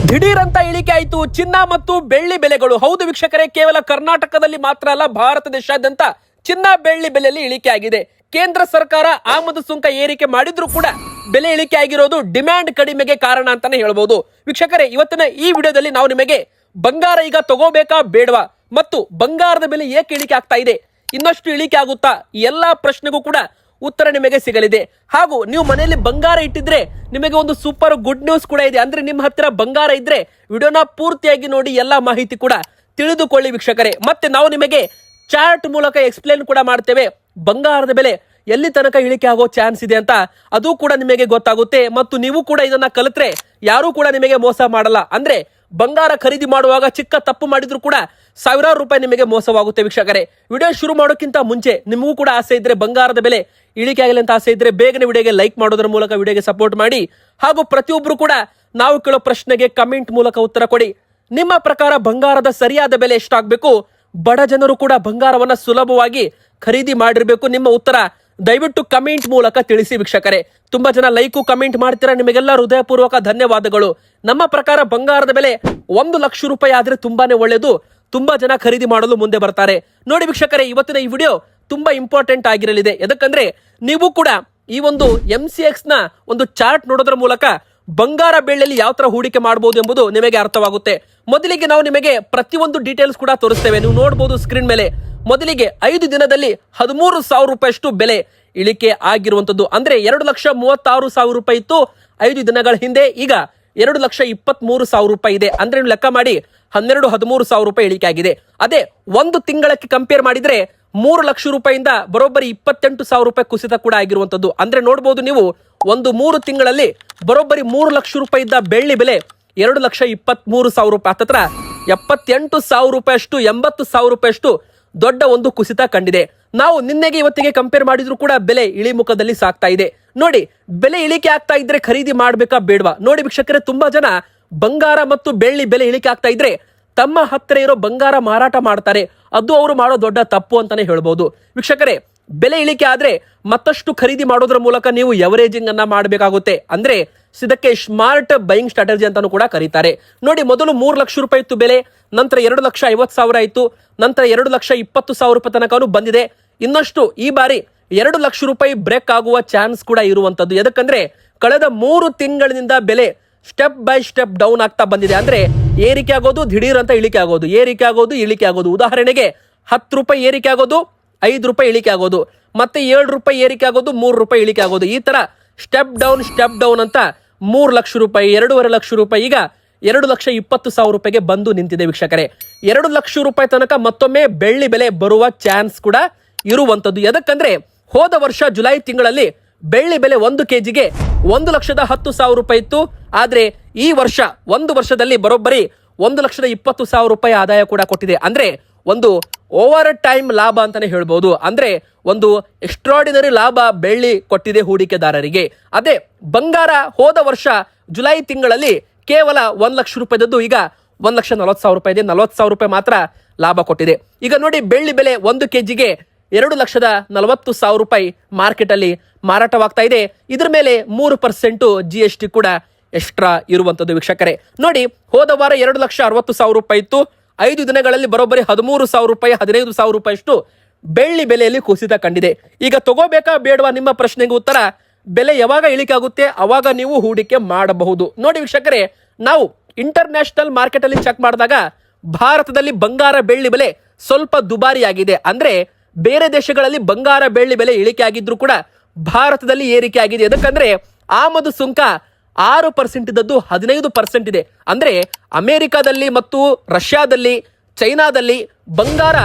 ದಿಢೀರ್ ಅಂತ ಇಳಿಕೆ ಆಯಿತು ಚಿನ್ನ ಮತ್ತು ಬೆಳ್ಳಿ ಬೆಲೆಗಳು. ಹೌದು ವೀಕ್ಷಕರೇ, ಕೇವಲ ಕರ್ನಾಟಕದಲ್ಲಿ ಮಾತ್ರ ಅಲ್ಲ, ಭಾರತ ದೇಶಾದ್ಯಂತ ಚಿನ್ನ ಬೆಳ್ಳಿ ಬೆಲೆಯಲ್ಲಿ ಇಳಿಕೆ ಆಗಿದೆ. ಕೇಂದ್ರ ಸರ್ಕಾರ ಆಮದು ಸುಂಕ ಏರಿಕೆ ಮಾಡಿದ್ರೂ ಕೂಡ ಬೆಲೆ ಇಳಿಕೆ ಆಗಿರೋದು ಡಿಮ್ಯಾಂಡ್ ಕಡಿಮೆಗೆ ಕಾರಣ ಅಂತಾನೆ ಹೇಳ್ಬೋದು. ವೀಕ್ಷಕರೇ, ಇವತ್ತಿನ ಈ ವಿಡಿಯೋದಲ್ಲಿ ನಾವು ನಿಮಗೆ ಬಂಗಾರ ಈಗ ತಗೋಬೇಕಾ ಬೇಡವಾ ಮತ್ತು ಬಂಗಾರದ ಬೆಲೆ ಏಕೆ ಇಳಿಕೆ ಆಗ್ತಾ ಇದೆ, ಇನ್ನಷ್ಟು ಇಳಿಕೆ ಆಗುತ್ತಾ, ಈ ಎಲ್ಲಾ ಪ್ರಶ್ನೆಗೂ ಕೂಡ ಉತ್ತರ ನಿಮಗೆ ಸಿಗಲಿದೆ. ಹಾಗೂ ನೀವು ಮನೆಯಲ್ಲಿ ಬಂಗಾರ ಇಟ್ಟಿದ್ರೆ ನಿಮಗೆ ಒಂದು ಸೂಪರ್ ಗುಡ್ ನ್ಯೂಸ್ ಕೂಡ ಇದೆ. ಅಂದ್ರೆ ನಿಮ್ಮ ಹತ್ತಿರ ಬಂಗಾರ ಇದ್ರೆ ವಿಡಿಯೋನ ಪೂರ್ತಿಯಾಗಿ ನೋಡಿ, ಎಲ್ಲಾ ಮಾಹಿತಿ ಕೂಡ ತಿಳಿದುಕೊಳ್ಳಿ ವೀಕ್ಷಕರೇ. ಮತ್ತೆ ನಾವು ನಿಮಗೆ ಚಾರ್ಟ್ ಮೂಲಕ ಎಕ್ಸ್ಪ್ಲೇನ್ ಕೂಡ ಮಾಡ್ತೇವೆ ಬಂಗಾರದ ಬೆಲೆ ಎಲ್ಲಿ ತನಕ ಇಳಿಕೆ ಆಗೋ ಚಾನ್ಸ್ ಇದೆ ಅಂತ, ಅದು ಕೂಡ ನಿಮಗೆ ಗೊತ್ತಾಗುತ್ತೆ. ಮತ್ತು ನೀವು ಕೂಡ ಇದನ್ನ ಕಲಿತ್ರೆ ಯಾರು ಕೂಡ ನಿಮಗೆ ಮೋಸ ಮಾಡಲ್ಲ. ಅಂದ್ರೆ ಬಂಗಾರ ಖರೀದಿ ಮಾಡುವಾಗ ಚಿಕ್ಕ ತಪ್ಪು ಮಾಡಿದ್ರು ಕೂಡ ಸಾವಿರಾರು ರೂಪಾಯಿ ನಿಮಗೆ ಮೋಸವಾಗುತ್ತೆ ವೀಕ್ಷಕರೇ. ವಿಡಿಯೋ ಶುರು ಮಾಡೋಕ್ಕಿಂತ ಮುಂಚೆ ನಿಮಗೂ ಕೂಡ ಆಸೆ ಇದ್ರೆ ಬಂಗಾರದ ಬೆಲೆ ಇಳಿಕೆ ಆಗಲಿ ಅಂತ ಆಸೆ ಇದ್ರೆ ಬೇಗನೆ ವಿಡಿಯೋಗೆ ಲೈಕ್ ಮಾಡೋದ್ರ ಮೂಲಕ ವಿಡಿಯೋಗೆ ಸಪೋರ್ಟ್ ಮಾಡಿ. ಹಾಗೂ ಪ್ರತಿಯೊಬ್ರು ಕೂಡ ನಾವು ಕೇಳೋ ಪ್ರಶ್ನೆಗೆ ಕಮೆಂಟ್ ಮೂಲಕ ಉತ್ತರ ಕೊಡಿ. ನಿಮ್ಮ ಪ್ರಕಾರ ಬಂಗಾರದ ಸರಿಯಾದ ಬೆಲೆ ಎಷ್ಟಾಗಬೇಕು? ಬಡ ಜನರು ಕೂಡ ಬಂಗಾರವನ್ನ ಸುಲಭವಾಗಿ ಖರೀದಿ ಮಾಡಿರ್ಬೇಕು. ನಿಮ್ಮ ಉತ್ತರ ದಯವಿಟ್ಟು ಕಮೆಂಟ್ ಮೂಲಕ ತಿಳಿಸಿ ವೀಕ್ಷಕರೇ. ತುಂಬಾ ಜನ ಲೈಕು ಕಮೆಂಟ್ ಮಾಡ್ತೀರಾ, ನಿಮಗೆಲ್ಲ ಹೃದಯಪೂರ್ವಕ ಧನ್ಯವಾದಗಳು. ನಮ್ಮ ಪ್ರಕಾರ ಬಂಗಾರದ ಬೆಲೆ 1 ಲಕ್ಷ ರೂಪಾಯಿ ಆದ್ರೆ ತುಂಬಾನೇ ಒಳ್ಳೇದು, ತುಂಬಾ ಜನ ಖರೀದಿ ಮಾಡಲು ಮುಂದೆ ಬರ್ತಾರೆ. ನೋಡಿ ವೀಕ್ಷಕರೇ, ಇವತ್ತಿನ ಈ ವಿಡಿಯೋ ತುಂಬಾ ಇಂಪಾರ್ಟೆಂಟ್ ಆಗಿರಲಿದೆ. ಯಾಕಂದ್ರೆ ನೀವು ಕೂಡ ಈ ಒಂದು MCX ನ ಒಂದು ಚಾರ್ಟ್ ನೋಡೋದ್ರ ಮೂಲಕ ಬಂಗಾರ ಬೆಳ್ಳಿಯಲ್ಲಿ ಯಾವ ತರ ಹೂಡಿಕೆ ಮಾಡಬಹುದು ಎಂಬುದು ನಿಮಗೆ ಅರ್ಥವಾಗುತ್ತೆ. ಮೊದಲಿಗೆ ನಾವು ನಿಮಗೆ ಪ್ರತಿಯೊಂದು ಡೀಟೇಲ್ಸ್ ಕೂಡ ತೋರಿಸ್ತೇವೆ, ನೀವು ನೋಡಬಹುದು ಸ್ಕ್ರೀನ್ ಮೇಲೆ. ಮೊದಲಿಗೆ 5 ದಿನದಲ್ಲಿ 13,000 ರೂಪಾಯಿಯಷ್ಟು ಬೆಲೆ ಇಳಿಕೆ ಆಗಿರುವಂತದ್ದು. ಅಂದ್ರೆ 2,36,000 ರೂಪಾಯಿ ಇತ್ತು 5 ದಿನಗಳ ಹಿಂದೆ, ಈಗ 2,23,000 ರೂಪಾಯಿ ಇದೆ. ಅಂದ್ರೆ ನೀವು ಲೆಕ್ಕ ಮಾಡಿ 13,000 ರೂಪಾಯಿ ಇಳಿಕೆ ಆಗಿದೆ. ಅದೇ ಒಂದು ತಿಂಗಳಕ್ಕೆ ಕಂಪೇರ್ ಮಾಡಿದ್ರೆ 3 ಲಕ್ಷ ರೂಪಾಯಿಂದ ಬರೋಬ್ಬರಿ 28,000 ರೂಪಾಯಿ ಕುಸಿತ ಕೂಡ ಆಗಿರುವಂತದ್ದು. ಅಂದ್ರೆ ನೋಡಬಹುದು ನೀವು, ಒಂದು 3 ತಿಂಗಳಲ್ಲಿ ಬರೋಬ್ಬರಿ 3 ಲಕ್ಷ ರೂಪಾಯಿ ಇದ್ದ ಬೆಳ್ಳಿ ಬೆಲೆ 2,23,000 ರೂಪಾಯಿ, ಹತ್ತತ್ರ 78,000 ರೂಪಾಯಿಯಷ್ಟು 80,000 ರೂಪಾಯಿಯಷ್ಟು ದೊಡ್ಡ ಒಂದು ಕುಸಿತ ಕಂಡಿದೆ. ನಾವು ನಿನ್ನೆಗೆ ಇವತ್ತಿಗೆ ಕಂಪೇರ್ ಮಾಡಿದ್ರು ಕೂಡ ಬೆಲೆ ಇಳಿಮುಖದಲ್ಲಿ ಸಾಗ್ತಾ ಇದೆ. ನೋಡಿ, ಬೆಲೆ ಇಳಿಕೆ ಆಗ್ತಾ ಇದ್ರೆ ಖರೀದಿ ಮಾಡ್ಬೇಕಾ ಬೇಡವಾ? ನೋಡಿ ವೀಕ್ಷಕರೇ, ತುಂಬಾ ಜನ ಬಂಗಾರ ಮತ್ತು ಬೆಳ್ಳಿ ಬೆಲೆ ಇಳಿಕೆ ಆಗ್ತಾ ಇದ್ರೆ ತಮ್ಮ ಹತ್ತಿರ ಇರೋ ಬಂಗಾರ ಮಾರಾಟ ಮಾಡ್ತಾರೆ. ಅದು ಅವರು ಮಾಡೋ ದೊಡ್ಡ ತಪ್ಪು ಅಂತಾನೆ ಹೇಳ್ಬೋದು ವೀಕ್ಷಕರೇ. ಬೆಲೆ ಇಳಿಕೆ ಆದ್ರೆ ಮತ್ತಷ್ಟು ಖರೀದಿ ಮಾಡೋದ್ರ ಮೂಲಕ ನೀವು ಎವರೇಜಿಂಗ್ ಅನ್ನ ಮಾಡಬೇಕಾಗುತ್ತೆ. ಅಂದ್ರೆ ಇದಕ್ಕೆ ಸ್ಮಾರ್ಟ್ ಬೈಯಿಂಗ್ ಸ್ಟ್ರಾಟಜಿ ಅಂತಾನು ಕೂಡ ಕರೀತಾರೆ. ನೋಡಿ, ಮೊದಲು 3 ಲಕ್ಷ ರೂಪಾಯಿ ಇತ್ತು ಬೆಲೆ, ನಂತರ 2,50,000 ಆಯ್ತು, ನಂತರ 2,20,000 ರೂಪಾಯಿ ತನಕ ಬಂದಿದೆ. ಇನ್ನಷ್ಟು ಈ ಬಾರಿ 2 ಲಕ್ಷ ರೂಪಾಯಿ ಬ್ರೇಕ್ ಆಗುವ ಚಾನ್ಸ್ ಕೂಡ ಇರುವಂತದ್ದು. ಯಾಕಂದ್ರೆ ಕಳೆದ 3 ತಿಂಗಳಿನಿಂದ ಬೆಲೆ ಸ್ಟೆಪ್ ಬೈ ಸ್ಟೆಪ್ ಡೌನ್ ಆಗ್ತಾ ಬಂದಿದೆ. ಅಂದ್ರೆ ಏರಿಕೆ ಆಗೋದು, ದಿಢೀರ್ ಅಂತ ಇಳಿಕೆ ಆಗೋದು, ಏರಿಕೆ ಆಗೋದು, ಇಳಿಕೆ ಆಗೋದು. ಉದಾಹರಣೆಗೆ 10 ರೂಪಾಯಿ ಏರಿಕೆ ಆಗೋದು, 5 ರೂಪಾಯಿ ಇಳಿಕೆ ಆಗೋದು, ಮತ್ತೆ 7 ರೂಪಾಯಿ ಏರಿಕೆ ಆಗೋದು, 3 ರೂಪಾಯಿ ಇಳಿಕೆ ಆಗೋದು. ಈ ತರ ಸ್ಟೆಪ್ ಡೌನ್ ಅಂತ 3 ಲಕ್ಷ ರೂಪಾಯಿ, 2.5 ಲಕ್ಷ ರೂಪಾಯಿ, ಈಗ 2,20,000 ರೂಪಾಯಿಗೆ ಬಂದು ನಿಂತಿದೆ ವೀಕ್ಷಕರೇ. 2 ಲಕ್ಷ ರೂಪಾಯಿ ತನಕ ಮತ್ತೊಮ್ಮೆ ಬೆಳ್ಳಿ ಬೆಲೆ ಬರುವ ಚಾನ್ಸ್ ಕೂಡ ಇರುವಂತದ್ದು. ಯಾಕಂದ್ರೆ ಹೋದ ವರ್ಷ ಜುಲೈ ತಿಂಗಳಲ್ಲಿ ಬೆಳ್ಳಿ ಬೆಲೆ 1 ಕೆಜಿಗೆ 1,10,000 ರೂಪಾಯಿ ಇತ್ತು. ಆದ್ರೆ ಈ ವರ್ಷ ಒಂದು ವರ್ಷದಲ್ಲಿ ಬರೋಬ್ಬರಿ 1,20,000 ರೂಪಾಯಿ ಆದಾಯ ಕೂಡ ಕೊಟ್ಟಿದೆ. ಅಂದ್ರೆ ಒಂದು ಓವರ್ ಟೈಮ್ ಲಾಭ ಅಂತಾನೆ ಹೇಳ್ಬಹುದು. ಅಂದ್ರೆ ಒಂದು ಎಕ್ಸ್ಟ್ರಾರ್ಡಿನರಿ ಲಾಭ ಬೆಳ್ಳಿ ಕೊಟ್ಟಿದೆ ಹೂಡಿಕೆದಾರರಿಗೆ. ಅದೇ ಬಂಗಾರ ಹೋದ ವರ್ಷ ಜುಲೈ ತಿಂಗಳಲ್ಲಿ ಕೇವಲ 1 ಲಕ್ಷ ರೂಪಾಯಿದದ್ದು ಈಗ 1,40,000 ರೂಪಾಯಿ ಇದೆ, 40,000 ರೂಪಾಯಿ ಮಾತ್ರ ಲಾಭ ಕೊಟ್ಟಿದೆ. ಈಗ ನೋಡಿ, ಬೆಳ್ಳಿ ಬೆಲೆ 1 ಕೆಜಿಗೆ 2,40,000 ರೂಪಾಯಿ ಮಾರ್ಕೆಟ್ ಅಲ್ಲಿ ಮಾರಾಟವಾಗ್ತಾ ಇದೆ. ಇದ್ರ ಮೇಲೆ 3% GST ಕೂಡ ಎಕ್ಸ್ಟ್ರಾ ಇರುವಂತದ್ದು ವೀಕ್ಷಕರೇ. ನೋಡಿ, ಹೋದ ವಾರ 2,60,000 ರೂಪಾಯಿ ಇತ್ತು, 5 ದಿನಗಳಲ್ಲಿ ಬರೋಬ್ಬರಿ 13,000 ರೂಪಾಯಿ, 15,000 ರೂಪಾಯಿಯಷ್ಟು ಬೆಳ್ಳಿ ಬೆಲೆಯಲ್ಲಿ ಕುಸಿತ ಕಂಡಿದೆ. ಈಗ ತಗೋಬೇಕಾ ಬೇಡವಾ ನಿಮ್ಮ ಪ್ರಶ್ನೆಗೆ ಉತ್ತರ, ಬೆಲೆ ಯಾವಾಗ ಇಳಿಕೆ ಆಗುತ್ತೆ ಅವಾಗ ನೀವು ಹೂಡಿಕೆ ಮಾಡಬಹುದು. ನೋಡಿ ವೀಕ್ಷಕರೇ, ನಾವು ಇಂಟರ್ನ್ಯಾಷನಲ್ ಮಾರ್ಕೆಟ್ ಅಲ್ಲಿ ಚೆಕ್ ಮಾಡಿದಾಗ ಭಾರತದಲ್ಲಿ ಬಂಗಾರ ಬೆಳ್ಳಿ ಬೆಲೆ ಸ್ವಲ್ಪ ದುಬಾರಿ ಆಗಿದೆ. ಅಂದ್ರೆ ಬೇರೆ ದೇಶಗಳಲ್ಲಿ ಬಂಗಾರ ಬೆಳ್ಳಿ ಬೆಲೆ ಇಳಿಕೆ ಆಗಿದ್ರು ಕೂಡ ಭಾರತದಲ್ಲಿ ಏರಿಕೆ ಆಗಿದೆ. ಯಾಕಂದ್ರೆ ಆಮದು ಸುಂಕ 6% ಇದ್ದದ್ದು 15% ಇದೆ. ಅಂದ್ರೆ ಅಮೆರಿಕಾದಲ್ಲಿ ಮತ್ತು ರಷ್ಯಾದಲ್ಲಿ, ಚೈನಾದಲ್ಲಿ ಬಂಗಾರ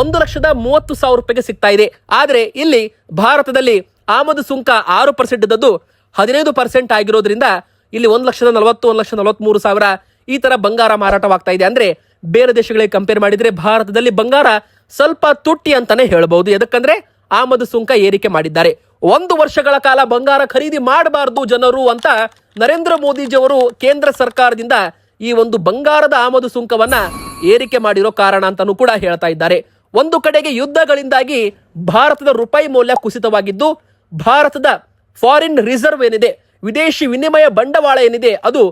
1,30,000 ರೂಪಾಯಿಗೆ ಸಿಗ್ತಾ ಇದೆ. ಆದ್ರೆ ಇಲ್ಲಿ ಭಾರತದಲ್ಲಿ ಆಮದು ಸುಂಕ 6% ಇದ್ದದ್ದು 15% ಆಗಿರೋದ್ರಿಂದ ಇಲ್ಲಿ 1,40,000, 1,43,000 ಈ ತರ ಬಂಗಾರ ಮಾರಾಟವಾಗ್ತಾ ಇದೆ. ಅಂದ್ರೆ ಬೇರೆ ದೇಶಗಳಿಗೆ ಕಂಪೇರ್ ಮಾಡಿದ್ರೆ ಭಾರತದಲ್ಲಿ ಬಂಗಾರ ಸ್ವಲ್ಪ ತುಟ್ಟಿ ಅಂತಾನೆ ಹೇಳ್ಬಹುದು. ಯಾಕಂದ್ರೆ ಆಮದು ಸುಂಕ ಏರಿಕೆ ಮಾಡಿದ್ದಾರೆ. 1 ವರ್ಷಗಳ ಕಾಲ ಬಂಗಾರ ಖರೀದಿ ಮಾಡಬಾರದು ಜನರು ಅಂತ ನರೇಂದ್ರ ಮೋದಿಜಿಯವರು ಕೇಂದ್ರ ಸರ್ಕಾರದಿಂದ ಈ ಒಂದು ಬಂಗಾರದ ಆಮದು ಸುಂಕವನ್ನ ಏರಿಕೆ ಮಾಡಿರೋ ಕಾರಣ ಅಂತಾನೂ ಕೂಡ ಹೇಳ್ತಾ ಇದ್ದಾರೆ. ಒಂದು ಕಡೆಗೆ ಯುದ್ಧಗಳಿಂದಾಗಿ ಭಾರತದ ರೂಪಾಯಿ ಮೌಲ್ಯ ಕುಸಿತವಾಗಿದ್ದು, ಭಾರತದ ಫಾರಿನ್ ರಿಸರ್ವ್ ಏನಿದೆ, ವಿದೇಶಿ ವಿನಿಮಯ ಬಂಡವಾಳ ಏನಿದೆ, ಅದು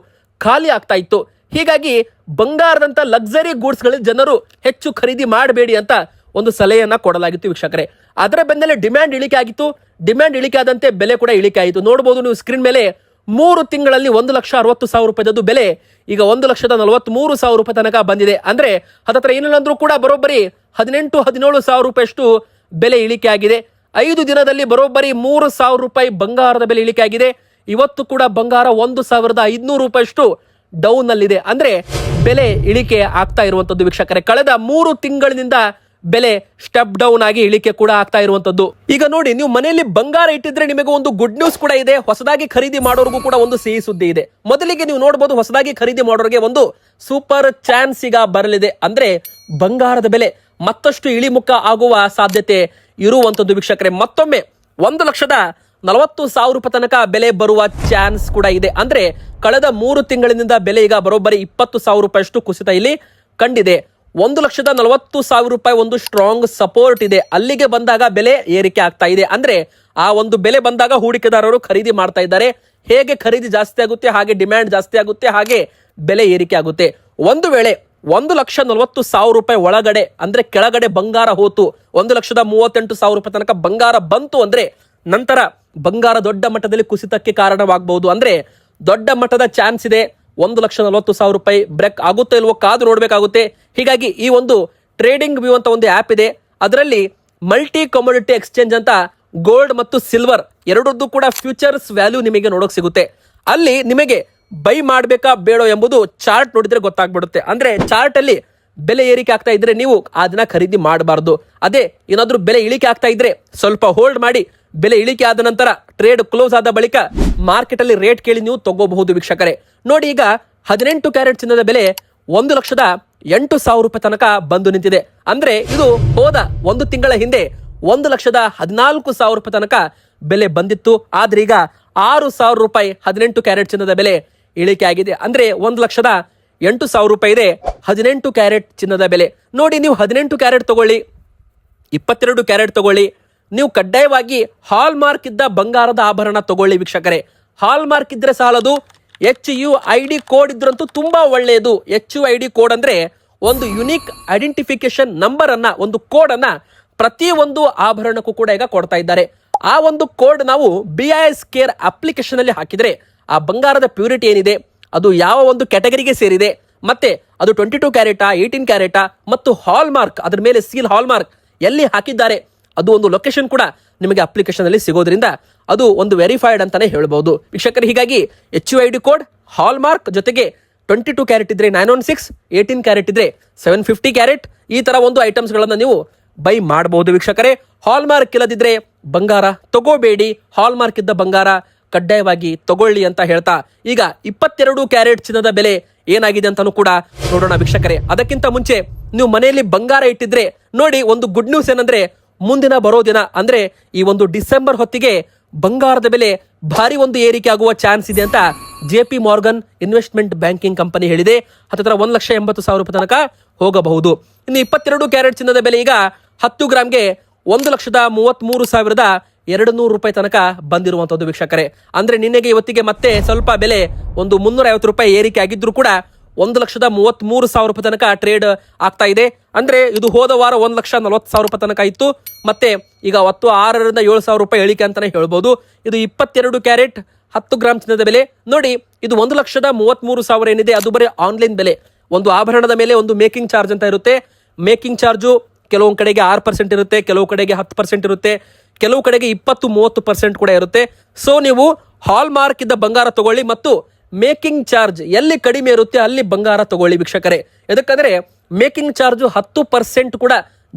ಖಾಲಿ ಆಗ್ತಾ ಇತ್ತು. ಹೀಗಾಗಿ ಬಂಗಾರದಂತ ಲಕ್ಸರಿ ಗೂಡ್ಸ್ ಗಳಲ್ಲಿ ಜನರು ಹೆಚ್ಚು ಖರೀದಿ ಮಾಡಬೇಡಿ ಅಂತ ಒಂದು ಸಲಹೆಯನ್ನ ಕೊಡಲಾಗಿತ್ತು ವೀಕ್ಷಕರೇ. ಅದರ ಬೆನ್ನಲ್ಲೇ ಡಿಮ್ಯಾಂಡ್ ಇಳಿಕೆ ಆಗಿತ್ತು. ಡಿಮ್ಯಾಂಡ್ ಇಳಿಕೆ ಆದಂತೆ ಬೆಲೆ ಕೂಡ ಇಳಿಕೆ ಆಯಿತು. ನೋಡಬಹುದು ನೀವು ಸ್ಕ್ರೀನ್ ಮೇಲೆ 3 ತಿಂಗಳಲ್ಲಿ 1,60,000 ರೂಪಾಯಿದು ಬೆಲೆ ಈಗ 1,43,000 ರೂಪಾಯಿ ತನಕ ಬಂದಿದೆ. ಅಂದ್ರೆ ಹತ್ತತ್ರ ಏನಿಲ್ಲ ಅಂದ್ರೂ ಕೂಡ ಬರೋಬ್ಬರಿ 18-17,000 ರೂಪಾಯಿಯಷ್ಟು ಬೆಲೆ ಇಳಿಕೆ ಆಗಿದೆ. 5 ದಿನದಲ್ಲಿ ಬರೋಬ್ಬರಿ 3,000 ರೂಪಾಯಿ ಬಂಗಾರದ ಬೆಲೆ ಇಳಿಕೆ ಆಗಿದೆ. ಇವತ್ತು ಕೂಡ ಬಂಗಾರ 1,500 ರೂಪಾಯಿಯಷ್ಟು ಡೌನ್ ಅಲ್ಲಿದೆ. ಅಂದ್ರೆ ಬೆಲೆ ಇಳಿಕೆ ಆಗ್ತಾ ಇರುವಂತದ್ದು ವೀಕ್ಷಕರೇ. ಕಳೆದ 3 ತಿಂಗಳಿನಿಂದ ಬೆಲೆ ಸ್ಟೆಪ್ ಡೌನ್ ಆಗಿ ಇಳಿಕೆ ಕೂಡ ಆಗ್ತಾ ಇರುವಂತದ್ದು. ಈಗ ನೋಡಿ, ನೀವು ಮನೆಯಲ್ಲಿ ಬಂಗಾರ ಇಟ್ಟಿದ್ರೆ ನಿಮಗೆ ಒಂದು ಗುಡ್ ನ್ಯೂಸ್ ಕೂಡ ಇದೆ. ಹೊಸದಾಗಿ ಖರೀದಿ ಮಾಡೋರಿಗೂ ಕೂಡ ಒಂದು ಸಿಹಿ ಸುದ್ದಿ ಇದೆ. ಮೊದಲಿಗೆ ನೀವು ನೋಡಬಹುದು, ಹೊಸದಾಗಿ ಖರೀದಿ ಮಾಡೋರಿಗೆ ಒಂದು ಸೂಪರ್ ಚಾನ್ಸ್ ಈಗ ಬರಲಿದೆ. ಅಂದ್ರೆ ಬಂಗಾರದ ಬೆಲೆ ಮತ್ತಷ್ಟು ಇಳಿಮುಖ ಆಗುವ ಸಾಧ್ಯತೆ ಇರುವಂತದ್ದು ವೀಕ್ಷಕರೇ. ಮತ್ತೊಮ್ಮೆ 1,40,000 ರೂಪಾಯಿ ತನಕ ಬೆಲೆ ಬರುವ ಚಾನ್ಸ್ ಕೂಡ ಇದೆ. ಅಂದ್ರೆ ಕಳೆದ 3 ತಿಂಗಳಿನಿಂದ ಬೆಲೆ ಈಗ ಬರೋಬ್ಬರಿ 20,000 ರೂಪಾಯಿಯಷ್ಟು ಕುಸಿತ ಇಲ್ಲಿ ಕಂಡಿದೆ. 1,40,000 ರೂಪಾಯಿ ಒಂದು ಸ್ಟ್ರಾಂಗ್ ಸಪೋರ್ಟ್ ಇದೆ. ಅಲ್ಲಿಗೆ ಬಂದಾಗ ಬೆಲೆ ಏರಿಕೆ ಆಗ್ತಾ ಇದೆ. ಅಂದ್ರೆ ಆ ಒಂದು ಬೆಲೆ ಬಂದಾಗ ಹೂಡಿಕೆದಾರರು ಖರೀದಿ ಮಾಡ್ತಾ ಇದ್ದಾರೆ. ಹೇಗೆ ಖರೀದಿ ಜಾಸ್ತಿ ಆಗುತ್ತೆ ಹಾಗೆ ಡಿಮ್ಯಾಂಡ್ ಜಾಸ್ತಿ ಆಗುತ್ತೆ, ಹಾಗೆ ಬೆಲೆ ಏರಿಕೆ ಆಗುತ್ತೆ. ಒಂದು ವೇಳೆ 1,40,000 ರೂಪಾಯಿ ಒಳಗಡೆ ಅಂದ್ರೆ ಕೆಳಗಡೆ ಬಂಗಾರ ಹೋತು, 1,38,000 ರೂಪಾಯಿ ತನಕ ಬಂಗಾರ ಬಂತು ಅಂದ್ರೆ ನಂತರ ಬಂಗಾರ ದೊಡ್ಡ ಮಟ್ಟದಲ್ಲಿ ಕುಸಿತಕ್ಕೆ ಕಾರಣವಾಗಬಹುದು. ಅಂದ್ರೆ ದೊಡ್ಡ ಮಟ್ಟದ ಚಾನ್ಸ್ ಇದೆ. 1,40,000 ರೂಪಾಯಿ ಬ್ರೇಕ್ ಆಗುತ್ತೋ ಇಲ್ವೋ ಕಾದು ನೋಡ್ಬೇಕಾಗುತ್ತೆ. ಹೀಗಾಗಿ ಈ ಒಂದು ಟ್ರೇಡಿಂಗ್ ವ್ಯೂ ಅಂತ ಒಂದು ಆಪ್ ಇದೆ. ಅದರಲ್ಲಿ ಮಲ್ಟಿ ಕಮೋಡಿಟಿ ಎಕ್ಸ್ಚೇಂಜ್ ಅಂತ ಗೋಲ್ಡ್ ಮತ್ತು ಸಿಲ್ವರ್ ಎರಡರದ್ದು ಕೂಡ ಫ್ಯೂಚರ್ಸ್ ವ್ಯಾಲ್ಯೂ ನಿಮಗೆ ನೋಡೋಕೆ ಸಿಗುತ್ತೆ. ಅಲ್ಲಿ ನಿಮಗೆ ಬೈ ಮಾಡಬೇಕಾ ಬೇಡೋ ಎಂಬುದು ಚಾರ್ಟ್ ನೋಡಿದ್ರೆ ಗೊತ್ತಾಗ್ಬಿಡುತ್ತೆ. ಅಂದ್ರೆ ಚಾರ್ಟ್ ಅಲ್ಲಿ ಬೆಲೆ ಏರಿಕೆ ಆಗ್ತಾ ಇದ್ರೆ ನೀವು ಆ ದಿನ ಖರೀದಿ ಮಾಡಬಾರ್ದು. ಅದೇ ಏನಾದ್ರೂ ಬೆಲೆ ಇಳಿಕೆ ಆಗ್ತಾ ಇದ್ರೆ ಸ್ವಲ್ಪ ಹೋಲ್ಡ್ ಮಾಡಿ, ಬೆಲೆ ಇಳಿಕೆ ಆದ ನಂತರ ಟ್ರೇಡ್ ಕ್ಲೋಸ್ ಆದ ಬಳಿಕ ಮಾರ್ಕೆಟ್ ಅಲ್ಲಿ ರೇಟ್ ಕೇಳಿ ನೀವು ತಗೋಬಹುದು ವೀಕ್ಷಕರೇ. ನೋಡಿ, ಈಗ 18 ಕ್ಯಾರೆಟ್ ಚಿನ್ನದ ಬೆಲೆ 1,08,000 ರೂಪಾಯಿ ತನಕ ಬಂದು ನಿಂತಿದೆ. ಅಂದ್ರೆ ಇದು ಹೋದ 1 ತಿಂಗಳ ಹಿಂದೆ 1,14,000 ರೂಪಾಯಿ ತನಕ ಬೆಲೆ ಬಂದಿತ್ತು. ಆದ್ರೆ ಈಗ 6,000 ರೂಪಾಯಿ 18 ಕ್ಯಾರೆಟ್ ಚಿನ್ನದ ಬೆಲೆ ಇಳಿಕೆ ಆಗಿದೆ. ಅಂದ್ರೆ 1,08,000 ರೂಪಾಯಿ ಇದೆ 18 ಕ್ಯಾರೆಟ್ ಚಿನ್ನದ ಬೆಲೆ. ನೋಡಿ, ನೀವು 18 ಕ್ಯಾರೆಟ್ ತಗೊಳ್ಳಿ, 22 ಕ್ಯಾರೆಟ್ ತಗೊಳ್ಳಿ, ನೀವು ಕಡ್ಡಾಯವಾಗಿ ಹಾಲ್ ಮಾರ್ಕ್ ಇದ್ದ ಬಂಗಾರದ ಆಭರಣ ತಗೊಳ್ಳಿ ವೀಕ್ಷಕರೇ. ಹಾಲ್ ಮಾರ್ಕ್ ಇದ್ರೆ ಸಾಲದು, HUID ಕೋಡ್ ಇದ್ರಂತೂ ತುಂಬಾ ಒಳ್ಳೆಯದು. HUID ಕೋಡ್ ಅಂದ್ರೆ ಒಂದು ಯುನಿಕ್ ಐಡೆಂಟಿಫಿಕೇಶನ್ ನಂಬರ್ ಅನ್ನ, ಒಂದು ಕೋಡ್ ಅನ್ನ ಪ್ರತಿ ಒಂದು ಆಭರಣಕ್ಕೂ ಕೂಡ ಈಗ ಕೊಡ್ತಾ ಇದ್ದಾರೆ. ಆ ಒಂದು ಕೋಡ್ ನಾವು BIS ಕೇರ್ ಅಪ್ಲಿಕೇಶನ್ ಅಲ್ಲಿ ಹಾಕಿದ್ರೆ ಆ ಬಂಗಾರದ ಪ್ಯೂರಿಟಿ ಏನಿದೆ, ಅದು ಯಾವ ಒಂದು ಕ್ಯಾಟಗರಿಗೆ ಸೇರಿದೆ, ಮತ್ತೆ ಅದು 22 ಕ್ಯಾರೆಟಾ 18 ಕ್ಯಾರೆಟಾ ಮತ್ತು ಹಾಲ್ ಮಾರ್ಕ್, ಅದ್ರ ಮೇಲೆ ಸೀಲ್ ಹಾಲ್ ಮಾರ್ಕ್ ಎಲ್ಲಿ ಹಾಕಿದ್ದಾರೆ ಅದು ಒಂದು ಲೊಕೇಶನ್ ಕೂಡ ನಿಮಗೆ ಅಪ್ಲಿಕೇಶನ್ ಅಲ್ಲಿ ಸಿಗೋದ್ರಿಂದ ಅದು ಒಂದು ವೆರಿಫೈಡ್ ಅಂತಾನೆ ಹೇಳ್ಬಹುದು ವೀಕ್ಷಕರೇ. ಹೀಗಾಗಿ HUID ಕೋಡ್, ಹಾಲ್ ಮಾರ್ಕ್ ಜೊತೆಗೆ 22 ಕ್ಯಾರೆಟ್ ಇದ್ರೆ 916, 18 ಕ್ಯಾರೆಟ್ ಇದ್ರೆ 750 ಕ್ಯಾರೆಟ್, ಈ ತರ ಒಂದು ಐಟಮ್ಸ್ ಗಳನ್ನ ನೀವು ಬೈ ಮಾಡಬಹುದು ವೀಕ್ಷಕರೇ. ಹಾಲ್ ಮಾರ್ಕ್ ಇಲ್ಲದಿದ್ರೆ ಬಂಗಾರ ತಗೋಬೇಡಿ, ಹಾಲ್ ಮಾರ್ಕ್ ಇದ್ದ ಬಂಗಾರ ಕಡ್ಡಾಯವಾಗಿ ತಗೊಳ್ಳಿ ಅಂತ ಹೇಳ್ತಾ ಈಗ 22 ಕ್ಯಾರೆಟ್ ಚಿನ್ನದ ಬೆಲೆ ಏನಾಗಿದೆ ಅಂತಾನು ಕೂಡ ನೋಡೋಣ ವೀಕ್ಷಕರೇ. ಅದಕ್ಕಿಂತ ಮುಂಚೆ ನೀವು ಮನೆಯಲ್ಲಿ ಬಂಗಾರ ಇಟ್ಟಿದ್ರೆ ನೋಡಿ, ಒಂದು ಗುಡ್ ನ್ಯೂಸ್ ಏನಂದ್ರೆ ಮುಂದಿನ ಬರೋ ದಿನ ಅಂದ್ರೆ ಈ ಒಂದು ಡಿಸೆಂಬರ್ ಹೊತ್ತಿಗೆ ಬಂಗಾರದ ಬೆಲೆ ಭಾರಿ ಒಂದು ಏರಿಕೆ ಆಗುವ ಚಾನ್ಸ್ ಇದೆ ಅಂತ JP Morgan investment banking company ಹೇಳಿದೆ. ಹತ್ತಿರ 1,80,000 ರೂಪಾಯಿ ತನಕ ಹೋಗಬಹುದು. ಇನ್ನು 22 ಕ್ಯಾರೆಟ್ ಚಿನ್ನದ ಬೆಲೆ ಈಗ 10 ಗ್ರಾಮ್ಗೆ 1,33,200 ರೂಪಾಯಿ ತನಕ ಬಂದಿರುವಂತದ್ದು ವೀಕ್ಷಕರೇ. ಅಂದ್ರೆ ನಿನ್ನೆಗೆ ಇವತ್ತಿಗೆ ಮತ್ತೆ ಸ್ವಲ್ಪ ಬೆಲೆ ಒಂದು 350 ರೂಪಾಯಿ ಏರಿಕೆ ಆಗಿದ್ರು ಕೂಡ 1,33,000 ರೂಪಾಯಿ ತನಕ ಟ್ರೇಡ್ ಆಗ್ತಾ ಇದೆ. ಅಂದ್ರೆ ಇದು ಹೋದ ವಾರ 1,40,000 ರೂಪಾಯಿ ತನಕ ಇತ್ತು. ಮತ್ತೆ ಈಗ 6,000ರಿಂದ 7,000 ರೂಪಾಯಿ ಇಳಿಕೆ ಅಂತಾನೆ ಹೇಳ್ಬೋದು. ಇದು 22 ಕ್ಯಾರೆಟ್ 10 ಗ್ರಾಮ್ ಚಿನ್ನದ ಬೆಲೆ. ನೋಡಿ, ಇದು 1,33,000 ಏನಿದೆ ಅದು ಬರೀ ಆನ್ಲೈನ್ ಬೆಲೆ. ಒಂದು ಆಭರಣದ ಮೇಲೆ ಒಂದು ಮೇಕಿಂಗ್ ಚಾರ್ಜ್ ಅಂತ ಇರುತ್ತೆ. ಮೇಕಿಂಗ್ ಚಾರ್ಜು ಕೆಲವೊಂದು ಕಡೆಗೆ 6% ಇರುತ್ತೆ, ಕೆಲವು ಕಡೆಗೆ 10% ಇರುತ್ತೆ, ಕೆಲವು ಕಡೆಗೆ 20-30% ಕೂಡ ಇರುತ್ತೆ. ಸೊ ನೀವು ಹಾಲ್ ಮಾರ್ಕ್ ಇದ್ದ ಬಂಗಾರ ತಗೊಳ್ಳಿ ಮತ್ತು ಮೇಕಿಂಗ್ ಚಾರ್ಜ್ ಎಲ್ಲಿ ಕಡಿಮೆ ಇರುತ್ತೆ ಅಲ್ಲಿ ಬಂಗಾರ ತಗೊಳ್ಳಿ ವೀಕ್ಷಕರೇ. ಯಾಕಂದ್ರೆ ಮೇಕಿಂಗ್ ಚಾರ್ಜ್ 10% ಕೂಡ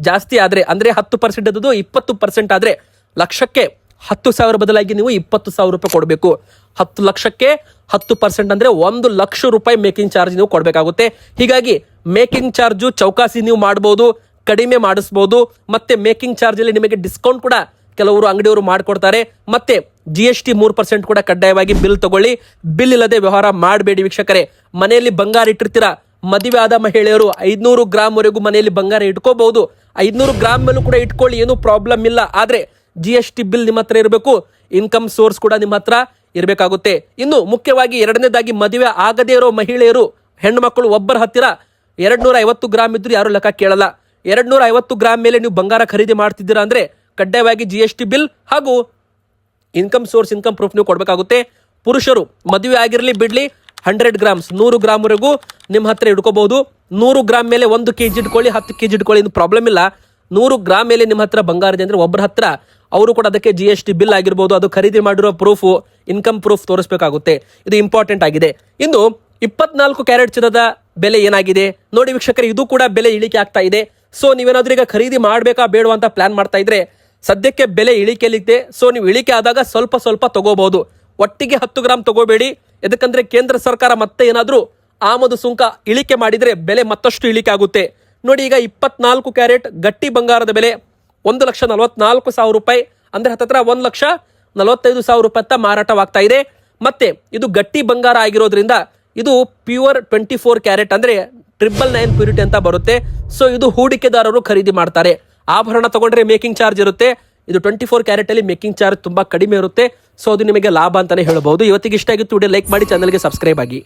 ಜಾಸ್ತಿ ಆದ್ರೆ, ಅಂದ್ರೆ 10% ಅದು 20% ಆದ್ರೆ ಲಕ್ಷಕ್ಕೆ 10,000 ಬದಲಾಗಿ ನೀವು 20,000 ರೂಪಾಯಿ ಕೊಡಬೇಕು. 10 ಲಕ್ಷಕ್ಕೆ 10% ಅಂದ್ರೆ 1 ಲಕ್ಷ ರೂಪಾಯಿ ಮೇಕಿಂಗ್ ಚಾರ್ಜ್ ನೀವು ಕೊಡಬೇಕಾಗುತ್ತೆ. ಹೀಗಾಗಿ ಮೇಕಿಂಗ್ ಚಾರ್ಜು ಚೌಕಾಸಿ ನೀವು ಮಾಡಬಹುದು, ಕಡಿಮೆ ಮಾಡಿಸಬಹುದು. ಮತ್ತೆ ಮೇಕಿಂಗ್ ಚಾರ್ಜ್ ಅಲ್ಲಿ ನಿಮಗೆ ಡಿಸ್ಕೌಂಟ್ ಕೂಡ ಕೆಲವರು ಅಂಗಡಿಯವರು ಮಾಡಿಕೊಡ್ತಾರೆ. ಮತ್ತೆ GST 3% ಕೂಡ ಕಡ್ಡಾಯವಾಗಿ ಬಿಲ್ ತಗೊಳ್ಳಿ. ಬಿಲ್ ಇಲ್ಲದೆ ವ್ಯವಹಾರ ಮಾಡಬೇಡಿ ವೀಕ್ಷಕರೇ. ಮನೆಯಲ್ಲಿ ಬಂಗಾರ ಇಟ್ಟಿರ್ತೀರಾ, ಮದುವೆ ಆದ ಮಹಿಳೆಯರು 500 ಗ್ರಾಮ್ ವರೆಗೂ ಮನೆಯಲ್ಲಿ ಬಂಗಾರ ಇಟ್ಕೋಬಹುದು. 500 ಗ್ರಾಮ್ ಮೇಲೂ ಕೂಡ ಇಟ್ಕೊಳ್ಳಿ, ಏನು ಪ್ರಾಬ್ಲಮ್ ಇಲ್ಲ. ಆದ್ರೆ GST ಬಿಲ್ ನಿಮ್ಮ ಹತ್ರ ಇರಬೇಕು, ಇನ್ಕಮ್ ಸೋರ್ಸ್ ಕೂಡ ನಿಮ್ಮ ಹತ್ರ ಇರಬೇಕಾಗುತ್ತೆ. ಇನ್ನು ಮುಖ್ಯವಾಗಿ ಎರಡನೇದಾಗಿ ಮದುವೆ ಆಗದೇ ಇರೋ ಮಹಿಳೆಯರು ಹೆಣ್ಣು ಮಕ್ಕಳು ಒಬ್ಬರ ಹತ್ತಿರ 250 ಗ್ರಾಮ್ ಇದ್ರು ಯಾರು ಲೆಕ್ಕ ಕೇಳಲ್ಲ. 250 ಗ್ರಾಮ್ ಮೇಲೆ ನೀವು ಬಂಗಾರ ಖರೀದಿ ಮಾಡ್ತಿದ್ದೀರಾ ಅಂದ್ರೆ ಕಡ್ಡಾಯವಾಗಿ GST ಬಿಲ್ ಹಾಗೂ ಇನ್ಕಮ್ ಪ್ರೂಫ್ ನೀವು ಕೊಡಬೇಕಾಗುತ್ತೆ. ಪುರುಷರು ಮದುವೆ ಆಗಿರಲಿ ಬಿಡ್ಲಿ 100 ಗ್ರಾಮ್ಸ್ 100 ಗ್ರಾಮ್ವರೆಗೂ ನಿಮ್ಮ ಹತ್ರ ಇಟ್ಕೋಬಹುದು. 100 ಗ್ರಾಮ್ ಮೇಲೆ 1 kg ಇಟ್ಕೊಳ್ಳಿ, 10 kg ಇಟ್ಕೊಳ್ಳಿ, ಇದು ಪ್ರಾಬ್ಲಮ್ ಇಲ್ಲ. 100 ಗ್ರಾಮ್ ಮೇಲೆ ನಿಮ್ಮ ಹತ್ರ ಬಂಗಾರ ಇದೆ ಅಂದ್ರೆ ಒಬ್ಬರ ಹತ್ರ ಅವರು ಕೂಡ ಅದಕ್ಕೆ GST ಬಿಲ್ ಆಗಿರ್ಬೋದು, ಅದು ಖರೀದಿ ಮಾಡಿರೋ ಪ್ರೂಫ್, ಇನ್ಕಮ್ ಪ್ರೂಫ್ ತೋರಿಸಬೇಕಾಗುತ್ತೆ. ಇದು ಇಂಪಾರ್ಟೆಂಟ್ ಆಗಿದೆ. ಇನ್ನು 24 ಕ್ಯಾರೆಟ್ ಚಿನ್ನದ ಬೆಲೆ ಏನಾಗಿದೆ ನೋಡಿ ವೀಕ್ಷಕರೇ, ಇದು ಕೂಡ ಬೆಲೆ ಇಳಿಕೆ ಆಗ್ತಾ ಇದೆ. ಸೊ ನೀವೇನಾದ್ರೂ ಈಗ ಖರೀದಿ ಮಾಡಬೇಕಾ ಬೇಡವಾ ಅಂತ ಪ್ಲಾನ್ ಮಾಡ್ತಾ ಇದ್ರೆ ಸದ್ಯಕ್ಕೆ ಬೆಲೆ ಇಳಿಕೆಯಲ್ಲಿದೆ. ಸೊ ನೀವು ಇಳಿಕೆ ಆದಾಗ ಸ್ವಲ್ಪ ತಗೋಬಹುದು, ಒಟ್ಟಿಗೆ 10 ಗ್ರಾಮ್ ತಗೋಬೇಡಿ. ಯಾಕಂದ್ರೆ ಕೇಂದ್ರ ಸರ್ಕಾರ ಮತ್ತೆ ಏನಾದ್ರೂ ಆಮದು ಸುಂಕ ಇಳಿಕೆ ಮಾಡಿದ್ರೆ ಬೆಲೆ ಮತ್ತಷ್ಟು ಇಳಿಕೆ ಆಗುತ್ತೆ. ನೋಡಿ, ಈಗ 24 ಕ್ಯಾರೆಟ್ ಗಟ್ಟಿ ಬಂಗಾರದ ಬೆಲೆ 1,44,000 ರೂಪಾಯಿ, ಅಂದ್ರೆ ಹತ್ತತ್ರ 1,45,000 ರೂಪಾಯಿ ಅಂತ ಮಾರಾಟವಾಗ್ತಾ ಇದೆ. ಮತ್ತೆ ಇದು ಗಟ್ಟಿ ಬಂಗಾರ ಆಗಿರೋದ್ರಿಂದ ಇದು ಪ್ಯೂರ್ 24 ಕ್ಯಾರೆಟ್ ಅಂದ್ರೆ 999 ಪ್ಯೂರಿಟಿ ಅಂತ ಬರುತ್ತೆ. ಸೊ ಇದು ಹೂಡಿಕೆದಾರರು ಖರೀದಿ ಮಾಡ್ತಾರೆ. ಆಭರಣ ತಗೊಂಡ್ರೆ ಮೇಕಿಂಗ್ ಚಾರ್ಜ್ ಇರುತ್ತೆ. ಇದು 24 ಕ್ಯಾರೆಟ್ ಅಲ್ಲಿ ಮೇಕಿಂಗ್ ಚಾರ್ಜ್ ತುಂಬಾ ಕಡಿಮೆ ಇರುತ್ತೆ. ಸೊ ಅದು ನಿಮಗೆ ಲಾಭ ಅಂತಾನೆ ಹೇಳಬಹುದು. ಇವತ್ತಿಗೆ ಇಷ್ಟ ಆಗಿತ್ತು, ವಿಡಿಯೋ ಲೈಕ್ ಮಾಡಿ, ಚಾನಲ್ಗೆ ಸಬ್ಸ್ಕ್ರೈಬ್ ಆಗಿ.